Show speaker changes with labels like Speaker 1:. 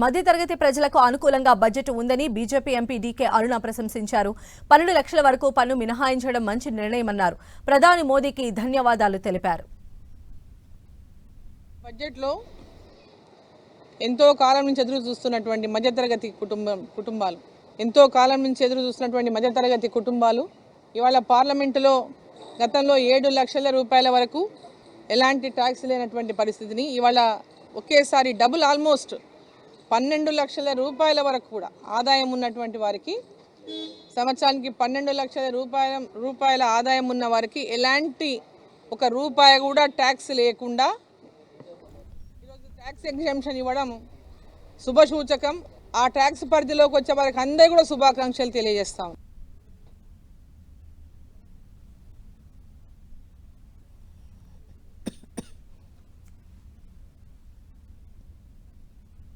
Speaker 1: మధ్యతరగతి ప్రజలకు అనుకూలంగా బడ్జెట్ ఉందని బీజేపీ ఎంపీ డీకే అరుణ ప్రశంసించారు. 12 లక్షల వరకు పన్ను మినహాయించడం మంచి నిర్ణయమన్నారు. ప్రధాని మోదీకి ధన్యవాదాలు తెలిపారు.
Speaker 2: బడ్జెట్లో ఎంతో కాలం నుంచి ఎదురు చూస్తున్నటువంటి మధ్యతరగతి కుటుంబాలు ఎంతో కాలం నుంచి ఎదురు చూస్తున్నటువంటి మధ్యతరగతి కుటుంబాలు ఇవాళ పార్లమెంటులో గతంలో 7 లక్షల రూపాయల వరకు ఎలాంటి ట్యాక్స్ లేనటువంటి పరిస్థితిని ఇవాళ ఒకేసారి డబుల్ ఆల్మోస్ట్ 12 లక్షల రూపాయల వరకు కూడా ఆదాయం ఉన్నటువంటి వారికి సంవత్సరానికి 12 లక్షల రూపాయల ఆదాయం ఉన్న వారికి ఎలాంటి ఒక రూపాయి కూడా ట్యాక్స్ లేకుండా ఈరోజు ట్యాక్స్ ఎగ్జామ్షన్ ఇవ్వడం శుభసూచకం. ఆ ట్యాక్స్ పరిధిలోకి వచ్చే వారికి అందరికీ కూడా శుభాకాంక్షలు తెలియజేస్తాం.